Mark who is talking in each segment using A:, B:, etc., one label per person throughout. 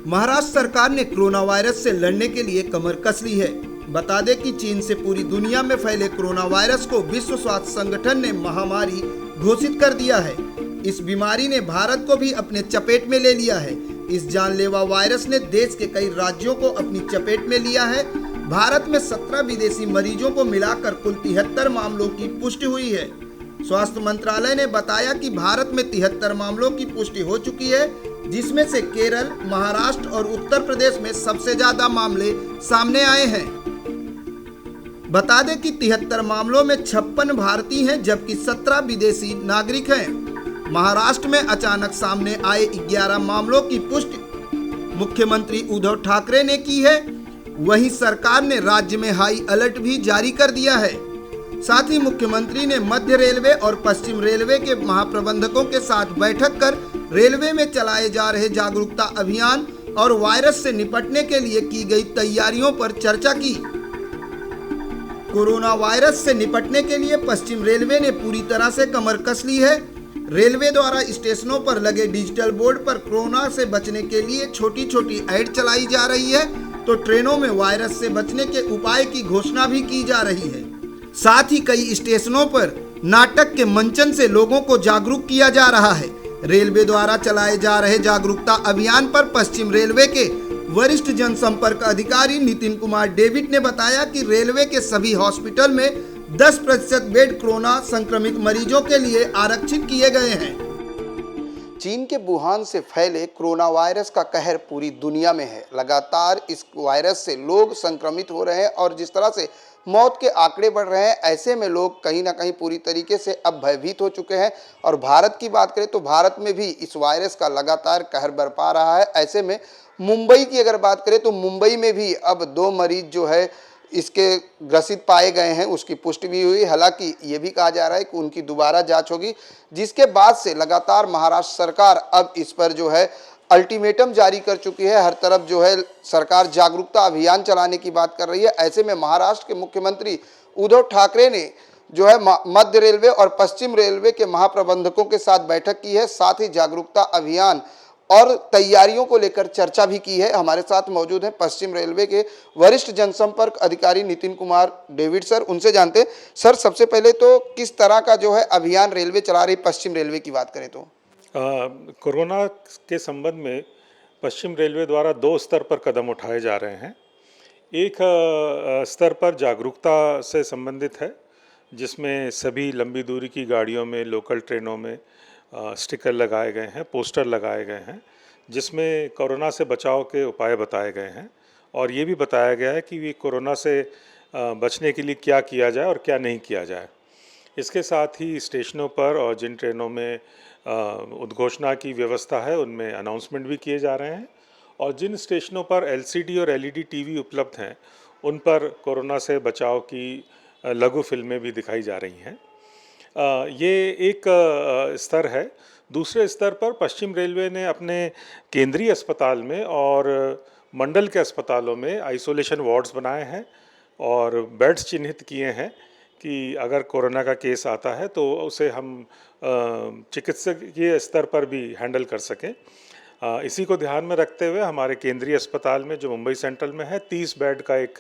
A: महाराष्ट्र सरकार ने corona virus से लड़ने के लिए कमर कस ली है। बता दें कि चीन से पूरी दुनिया में फैले कोरोना वायरस को विश्व स्वास्थ्य संगठन ने महामारी घोषित कर दिया है। इस बीमारी ने भारत को भी अपने चपेट में ले लिया है। इस जानलेवा वायरस ने देश के कई राज्यों को अपनी चपेट में लिया है। भारत में 17 विदेशी मरीजों को मिलाकर कुल 73 मामलों की पुष्टि हुई है। स्वास्थ्य मंत्रालय ने बताया कि भारत में 73 मामलों की पुष्टि हो चुकी है, जिसमें से केरल, महाराष्ट्र और उत्तर प्रदेश में सबसे ज्यादा मामले सामने आए हैं। बता दें कि 73 मामलों में 56 भारतीय हैं, जबकि 17 विदेशी नागरिक हैं। महाराष्ट्र में अचानक सामने आए 11 मामलों की पुष्टि मुख्यमंत्री उद्धव ठाकरे ने की है। वहीं सरकार ने राज्य में हाई अलर्ट भी जारी कर दिया है। साथ ही मुख्यमंत्री ने मध्य रेलवे और पश्चिम रेलवे के महाप्रबंधकों के साथ बैठक कर रेलवे में चलाए जा रहे जागरूकता अभियान और वायरस से निपटने के लिए की गई तैयारियों पर चर्चा की। कोरोना वायरस से निपटने के लिए पश्चिम रेलवे ने पूरी तरह से कमर कस ली है। रेलवे द्वारा स्टेशनों पर लगे डिजिटल बोर्ड पर कोरोना से बचने के लिए छोटी छोटी ऐड चलाई जा रही है, तो ट्रेनों में वायरस से बचने के उपाय की घोषणा भी की जा रही है। साथ ही कई स्टेशनों पर नाटक के मंचन से लोगों को जागरूक किया जा रहा है। रेलवे द्वारा चलाए जा रहे जागरूकता अभियान पर पश्चिम रेलवे के वरिष्ठ जनसंपर्क अधिकारी नितिन कुमार डेविड ने बताया कि रेलवे के सभी हॉस्पिटल में 10% बेड कोरोना संक्रमित मरीजों के लिए आरक्षित किए गए हैं। चीन के वुहान से फैले कोरोना वायरस का कहर पूरी दुनिया में है। लगातार इस वायरस से लोग संक्रमित हो रहे हैं और जिस तरह से मौत के आंकड़े बढ़ रहे हैं, ऐसे में लोग कहीं ना कहीं पूरी तरीके से अब भयभीत हो चुके हैं। और भारत की बात करें तो भारत में भी इस वायरस का लगातार कहर बरपा रहा है। ऐसे में मुंबई की अगर बात करें तो मुंबई में भी अब 2 मरीज जो है इसके ग्रसित पाए गए हैं, उसकी पुष्टि भी हुई। हालांकि ये भी कहा जा रहा है कि उनकी दोबारा जांच होगी, जिसके बाद से लगातार महाराष्ट्र सरकार अब इस पर जो है अल्टीमेटम जारी कर चुकी है। हर तरफ जो है सरकार जागरूकता अभियान चलाने की बात कर रही है। ऐसे में महाराष्ट्र के मुख्यमंत्री उद्धव ठाकरे ने जो है मध्य रेलवे और पश्चिम रेलवे के महाप्रबंधकों के साथ बैठक की है। साथ ही जागरूकता अभियान और तैयारियों को लेकर चर्चा भी की है। हमारे साथ मौजूद हैं पश्चिम रेलवे के वरिष्ठ जनसंपर्क अधिकारी नितिन कुमार डेविड सर। उनसे जानते हैं सर, सबसे पहले तो किस तरह का जो है अभियान रेलवे चला रही पश्चिम रेलवे की बात करें तो?
B: कोरोना के संबंध में पश्चिम रेलवे द्वारा 2 स्तर पर कदम उठाए जा रहे हैं। एक स्तर पर जागरूकता से संबंधित है, जिसमें सभी लंबी दूरी की गाड़ियों में, लोकल ट्रेनों में स्टिकर लगाए गए हैं, पोस्टर लगाए गए हैं, जिसमें कोरोना से बचाव के उपाय बताए गए हैं और ये भी बताया गया है कि ये कोरोना से बचने के लिए क्या किया जाए और क्या नहीं किया जाए। इसके साथ ही स्टेशनों पर और जिन ट्रेनों में उद्घोषणा की व्यवस्था है, उनमें अनाउंसमेंट भी किए जा रहे हैं और जिन स्टेशनों पर LCD और LED TV उपलब्ध हैं, उन पर कोरोना से बचाव की लघु फिल्में भी दिखाई जा रही हैं। ये एक स्तर है। दूसरे स्तर पर पश्चिम रेलवे ने अपने केंद्रीय अस्पताल में और मंडल के अस्पतालों में आइसोलेशन वार्ड्स बनाए हैं और बेड्स चिन्हित किए हैं कि अगर कोरोना का केस आता है तो उसे हम चिकित्सकीय स्तर पर भी हैंडल कर सकें। इसी को ध्यान में रखते हुए हमारे केंद्रीय अस्पताल में, जो मुंबई सेंट्रल में है, 30 बेड का एक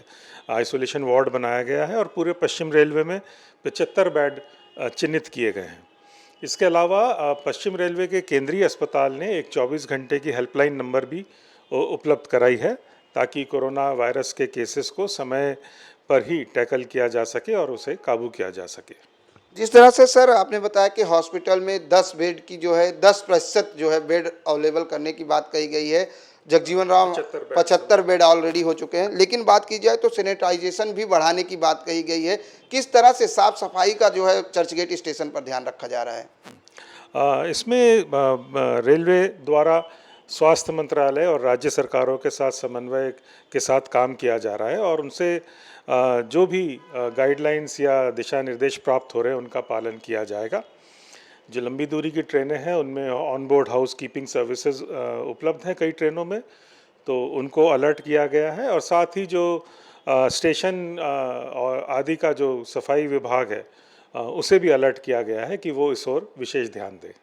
B: आइसोलेशन वार्ड बनाया गया है और पूरे पश्चिम रेलवे में 75 बेड चिन्हित किए गए हैं। इसके अलावा पश्चिम रेलवे के केंद्रीय अस्पताल ने एक 24 घंटे की हेल्पलाइन नंबर भी उपलब्ध कराई है, ताकि कोरोना वायरस के केसेस को समय पर ही टैकल किया जा सके और उसे काबू किया जा सके।
A: जिस तरह से सर आपने बताया कि हॉस्पिटल में 10 बेड की जो है 10% जो है बेड अवेलेबल करने की बात कही गई है। जगजीवन राम 75 बेड ऑलरेडी हो चुके हैं। लेकिन बात की जाए तो सैनिटाइजेशन भी बढ़ाने की बात कही गई है। किस तरह से साफ सफाई का जो है चर्चगेट स्टेशन पर ध्यान रखा जा रहा है?
B: इसमें रेलवे द्वारा स्वास्थ्य मंत्रालय और राज्य सरकारों के साथ समन्वय के साथ काम किया जा रहा है और उनसे जो भी गाइडलाइंस या दिशा निर्देश प्राप्त हो रहे हैं, उनका पालन किया जाएगा। जो लंबी दूरी की ट्रेनें हैं, उनमें on board house keeping services उपलब्ध हैं कई ट्रेनों में, तो उनको अलर्ट किया गया है और साथ ही जो स्टेशन और आदि का जो सफाई विभाग है, उसे भी अलर्ट किया गया है कि वो इस ओर विशेष ध्यान दे।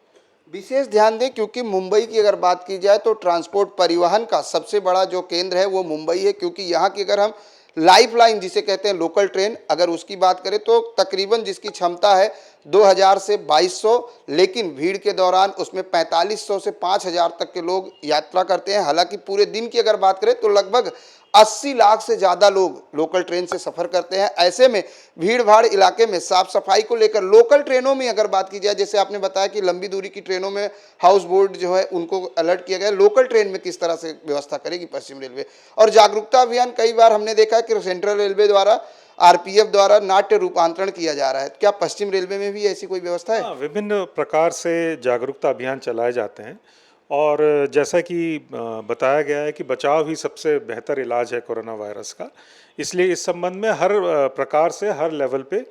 A: विशेष ध्यान दें क्योंकि मुंबई की अगर बात की जाए तो ट्रांसपोर्ट परिवहन का सबसे बड़ा जो केंद्र है वो मुंबई है, क्योंकि यहाँ की अगर हम लाइफ लाइन जिसे कहते हैं लोकल ट्रेन अगर उसकी बात करें तो तकरीबन जिसकी क्षमता है 2000 से 2200, लेकिन भीड़ के दौरान उसमें 4500 से 5000 तक के लोग यात्रा करते हैं। हालांकि पूरे दिन की अगर बात करें तो लगभग 80 लाख से ज़्यादा लोग लोकल ट्रेन से सफ़र करते हैं। ऐसे में भीड़ भाड़ इलाके में साफ सफाई को लेकर लोकल ट्रेनों में अगर बात की जाए, जैसे आपने बताया कि लंबी दूरी की ट्रेनों में हाउस बोर्ड जो है उनको अलर्ट किया गया, लोकल ट्रेन में किस तरह से व्यवस्था करेगी पश्चिम रेलवे। और जागरूकता अभियान कई बार हमने देखा है कि सेंट्रल रेलवे द्वारा आरपीएफ द्वारा नाट्य रूपांतरण किया जा रहा है, क्या पश्चिम रेलवे में भी ऐसी कोई व्यवस्था है?
B: हाँ, विभिन्न प्रकार से जागरूकता अभियान चलाए जाते हैं और जैसा कि बताया गया है कि बचाव ही सबसे बेहतर इलाज है कोरोना वायरस का, इसलिए इस संबंध में हर प्रकार से हर लेवल पे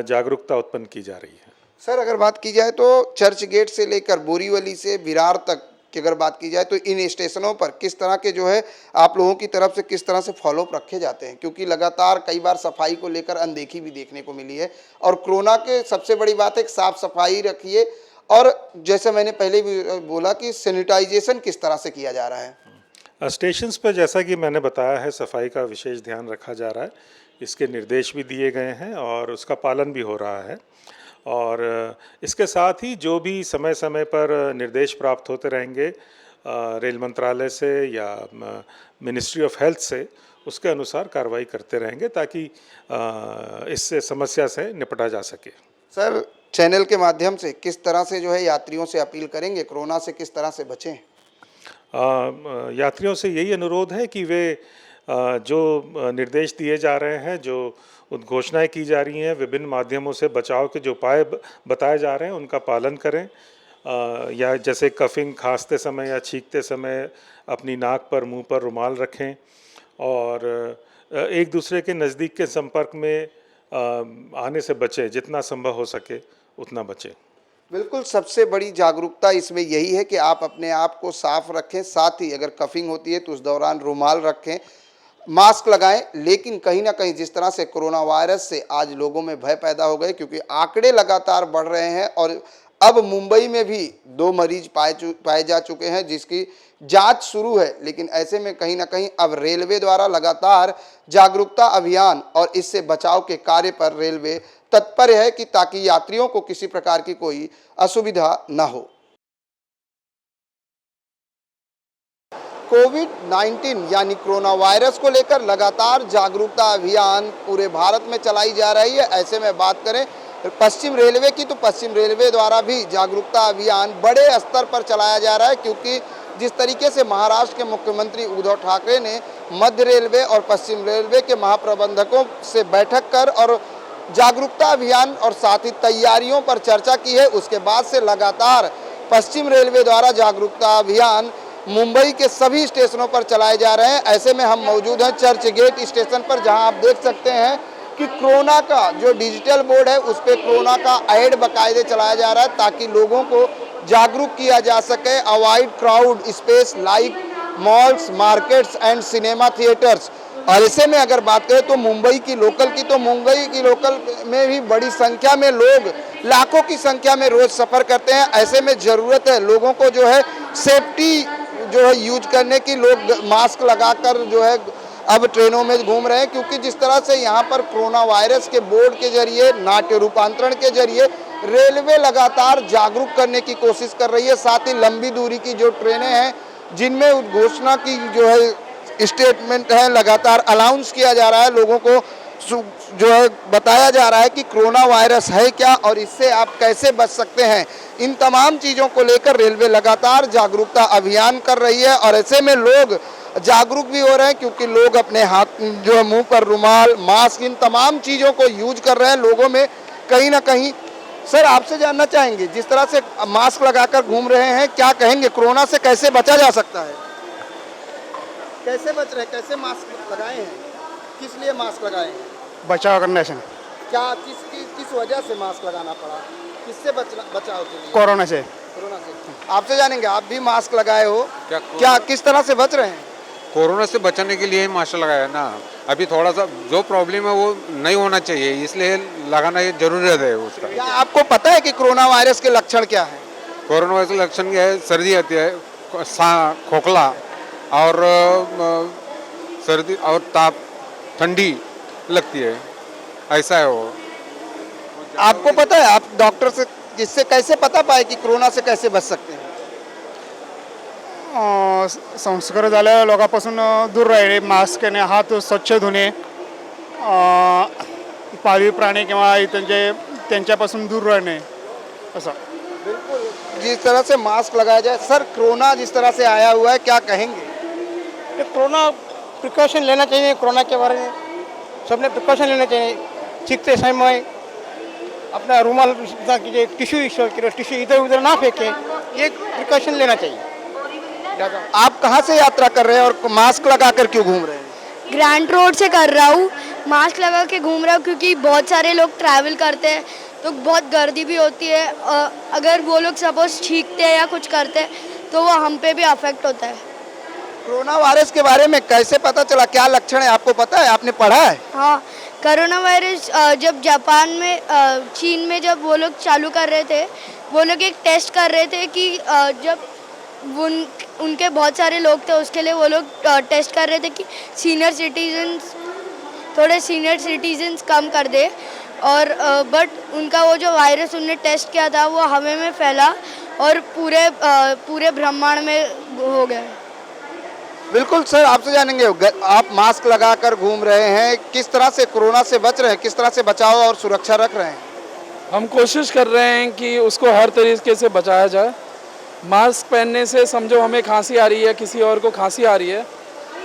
B: जागरूकता उत्पन्न की जा रही है।
A: सर अगर बात की जाए तो चर्च गेट से लेकर बोरीवली से विरार तक की अगर बात की जाए तो इन स्टेशनों पर किस तरह के जो है आप लोगों की तरफ से किस तरह से फॉलोअप रखे जाते हैं, क्योंकि लगातार कई बार सफाई को लेकर अनदेखी भी देखने को मिली है। और कोरोना के सबसे बड़ी बात है साफ सफाई रखिए, और जैसे मैंने पहले भी बोला कि सैनिटाइजेशन किस तरह से किया जा रहा है।
B: स्टेशंस पर जैसा कि मैंने बताया है सफाई का विशेष ध्यान रखा जा रहा है, इसके निर्देश भी दिए गए हैं और उसका पालन भी हो रहा है। और इसके साथ ही जो भी समय समय पर निर्देश प्राप्त होते रहेंगे रेल मंत्रालय से या मिनिस्ट्री ऑफ हेल्थ से, उसके अनुसार कार्रवाई करते रहेंगे ताकि इससे समस्या से निपटा जा सके।
A: सर चैनल के माध्यम से किस तरह से जो है यात्रियों से अपील करेंगे कोरोना से किस तरह से बचें?
B: यात्रियों से यही अनुरोध है कि वे जो निर्देश दिए जा रहे हैं, जो उद्घोषणाएं की जा रही हैं, विभिन्न माध्यमों से बचाव के जो उपाय बताए जा रहे हैं उनका पालन करें। या जैसे कफिंग, खांसते समय या छींकते समय अपनी नाक पर मुंह पर रुमाल रखें और एक दूसरे के नज़दीक के संपर्क में आने से बचें, जितना संभव हो सके उतना बचें।
A: बिल्कुल, सबसे बड़ी जागरूकता इसमें यही है कि आप अपने आप को साफ रखें, साथ ही अगर कफिंग होती है तो उस दौरान रुमाल रखें, मास्क लगाएं। लेकिन कहीं ना कहीं जिस तरह से कोरोना वायरस से आज लोगों में भय पैदा हो गए, क्योंकि आंकड़े लगातार बढ़ रहे हैं और अब मुंबई में भी 2 मरीज पाए जा चुके हैं जिसकी जांच शुरू है। लेकिन ऐसे में कहीं ना कहीं अब रेलवे द्वारा लगातार जागरूकता अभियान और इससे बचाव के कार्य पर रेलवे तत्पर है कि ताकि यात्रियों को किसी प्रकार की कोई असुविधा न हो। कोविड-19 यानी कोरोना वायरस को लेकर लगातार जागरूकता अभियान पूरे भारत में चलाई जा रही है। ऐसे में बात करें पश्चिम रेलवे की तो पश्चिम रेलवे द्वारा भी जागरूकता अभियान बड़े स्तर पर चलाया जा रहा है, क्योंकि जिस तरीके से महाराष्ट्र के मुख्यमंत्री उद्धव ठाकरे ने मध्य रेलवे और पश्चिम रेलवे के महाप्रबंधकों से बैठक कर और जागरूकता अभियान और साथ ही तैयारियों पर चर्चा की है, उसके बाद से लगातार पश्चिम रेलवे द्वारा जागरूकता अभियान मुंबई के सभी स्टेशनों पर चलाए जा रहे हैं। ऐसे में हम मौजूद हैं चर्च गेट स्टेशन पर, जहां आप देख सकते हैं कि कोरोना का जो डिजिटल बोर्ड है उस पर कोरोना का ऐड बाकायदे चलाया जा रहा है ताकि लोगों को जागरूक किया जा सके। Avoid crowd space like malls, markets and cinema theatres. और ऐसे में अगर बात करें तो मुंबई की लोकल में भी बड़ी संख्या में लोग, लाखों की संख्या में रोज सफ़र करते हैं। ऐसे में ज़रूरत है लोगों को जो है सेफ्टी जो है यूज करने की। लोग मास्क लगाकर जो है अब ट्रेनों में घूम रहे हैं, क्योंकि जिस तरह से यहाँ पर कोरोना वायरस के बोर्ड के जरिए, नाट्य रूपांतरण के जरिए रेलवे लगातार जागरूक करने की कोशिश कर रही है। साथ ही लंबी दूरी की जो ट्रेनें हैं जिनमें उद्घोषणा की जो है स्टेटमेंट है, लगातार अनाउंस किया जा रहा है, लोगों को जो है बताया जा रहा है कि कोरोना वायरस है क्या और इससे आप कैसे बच सकते हैं। इन तमाम चीज़ों को लेकर रेलवे लगातार जागरूकता अभियान कर रही है और ऐसे में लोग जागरूक भी हो रहे हैं, क्योंकि लोग अपने हाथ जो है मुंह पर रुमाल, मास्क, इन तमाम चीज़ों को यूज कर रहे हैं लोगों में कहीं ना कहीं। सर आपसे जानना चाहेंगे, जिस तरह से मास्क लगाकर घूम रहे हैं, क्या कहेंगे कोरोना से कैसे बचा जा सकता है? कैसे बच रहे हैं, कैसे मास्क लगाए हैं, किस लिए मास्क लगाए हैं?
C: बचाव करने से।
A: क्या किस वजह से मास्क लगाना पड़ा, किससे बचाव के लिए?
C: कोरोना से।
A: कोरोना से। आपसे जानेंगे, आप भी मास्क लगाए हो, क्या किस तरह से बच रहे हैं?
D: कोरोना से बचने के लिए ही मास्क लगाया ना। अभी थोड़ा सा जो प्रॉब्लम है वो नहीं होना चाहिए, इसलिए लगाना ये जरूरत है उसका।
A: क्या आपको पता है कि कोरोना वायरस के लक्षण क्या है?
D: कोरोना वायरस के लक्षण क्या है? सर्दी आती है, खोखला और सर्दी और ताप, ठंडी लगती है, ऐसा है वो।
A: आपको पता है, आप डॉक्टर से जिससे कैसे पता पाए कि कोरोना से कैसे बच सकते हैं?
C: संसर्ग झालेल्या लोकांपासून दूर राहिले, मास्क आणि हात स्वच्छ धुणे, पाळीव प्राणी किंवा त्यांच्यापासून दूर रहने ऐसा।
A: जिस तरह से मास्क लगाया जाए, सर कोरोना जिस तरह से आया हुआ है, क्या कहेंगे?
E: ये कोरोना प्रिकॉशन लेना चाहिए। कोरोना के बारे में सबने प्रिकॉशन लेना चाहिए। छींकते समय अपना रुमाल कीजिए, टिश्यू इधर उधर ना फेंके, ये प्रिकॉशन लेना चाहिए ज़्यादा।
A: आप कहाँ से यात्रा कर रहे हैं और मास्क लगा कर क्यों घूम रहे हैं?
F: ग्रैंड रोड से कर रहा हूँ, मास्क लगा के घूम रहा हूँ क्योंकि बहुत सारे लोग ट्रैवल करते हैं तो बहुत गर्दी भी होती है। अगर वो लोग सपोज छींकते हैं या कुछ करते हैं तो वो हम पे भी अफेक्ट होता है।
A: कोरोना वायरस के बारे में कैसे पता चला, क्या लक्षण है, आपको पता है, आपने पढ़ा है?
F: हाँ, कोरोना वायरस जब जापान में चीन में जब वो लोग चालू कर रहे थे, वो लोग एक टेस्ट कर रहे थे कि जब उनके बहुत सारे लोग थे, उसके लिए वो लोग टेस्ट कर रहे थे कि थोड़े सीनियर सिटीजन्स कम कर दे। और बट उनका वो जो वायरस उनने टेस्ट किया था वो हवा में फैला और पूरे ब्रह्मांड में हो गया।
A: बिल्कुल सर, आपसे जानेंगे, आप मास्क लगाकर घूम रहे हैं, किस तरह से कोरोना से बच रहे हैं, किस तरह से बचाव और सुरक्षा रख रहे हैं?
G: हम कोशिश कर रहे हैं कि उसको हर तरीके से बचाया जाए। मास्क पहनने से समझो हमें खांसी आ रही है, किसी और को खांसी आ रही है,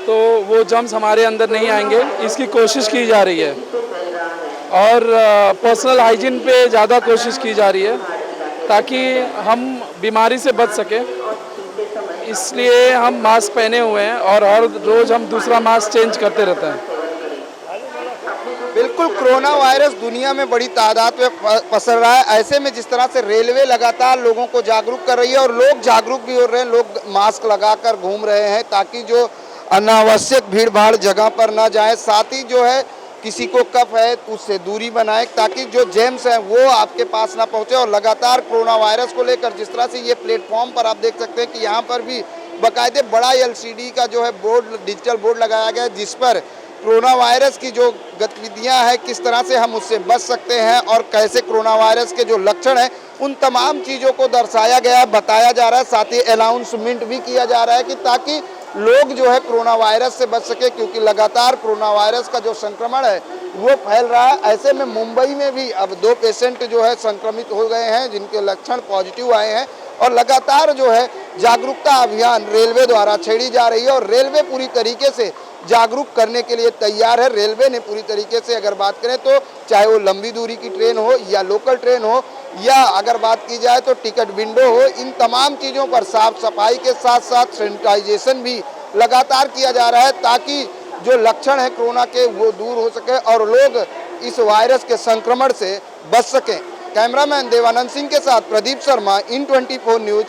G: तो वो जम्स हमारे अंदर नहीं आएंगे, इसकी कोशिश की जा रही है। और पर्सनल हाइजीन पे ज़्यादा कोशिश की जा रही है ताकि हम बीमारी से बच सकें, इसलिए हम मास्क पहने हुए हैं और हर रोज़ हम दूसरा मास्क चेंज करते रहते हैं।
A: बिल्कुल, कोरोना वायरस दुनिया में बड़ी तादाद में पसर रहा है। ऐसे में जिस तरह से रेलवे लगातार लोगों को जागरूक कर रही है और लोग जागरूक भी हो रहे हैं, लोग मास्क लगाकर घूम रहे हैं ताकि जो अनावश्यक भीड़ भाड़ जगह पर ना जाए, साथ ही जो है किसी को कफ है उससे दूरी बनाए ताकि जो जेम्स हैं वो आपके पास ना पहुंचे। और लगातार कोरोना वायरस को लेकर जिस तरह से ये प्लेटफॉर्म पर आप देख सकते हैं कि यहाँ पर भी बाकायदे बड़ा LCD का जो है बोर्ड, डिजिटल बोर्ड लगाया गया है जिस पर कोरोना वायरस की जो गतिविधियां हैं, किस तरह से हम उससे बच सकते हैं और कैसे कोरोना वायरस के जो लक्षण हैं उन तमाम चीज़ों को दर्शाया गया है, बताया जा रहा है। साथ ही अनाउंसमेंट भी किया जा रहा है कि ताकि लोग जो है कोरोना वायरस से बच सके, क्योंकि लगातार कोरोना वायरस का जो संक्रमण है वो फैल रहा है। ऐसे में मुंबई में भी अब 2 पेशेंट जो है संक्रमित हो गए हैं जिनके लक्षण पॉजिटिव आए हैं और लगातार जो है जागरूकता अभियान रेलवे द्वारा छेड़ी जा रही है और रेलवे पूरी तरीके से जागरूक करने के लिए तैयार है। रेलवे ने पूरी तरीके से अगर बात करें तो चाहे वो लंबी दूरी की ट्रेन हो या लोकल ट्रेन हो या अगर बात की जाए तो टिकट विंडो हो, इन तमाम चीज़ों पर साफ सफाई के साथ साथ सैनिटाइजेशन भी लगातार किया जा रहा है ताकि जो लक्षण है कोरोना के वो दूर हो सके और लोग इस वायरस के संक्रमण से बच सकें। कैमरामैन देवानंद सिंह के साथ प्रदीप शर्मा, IN24 न्यूज़।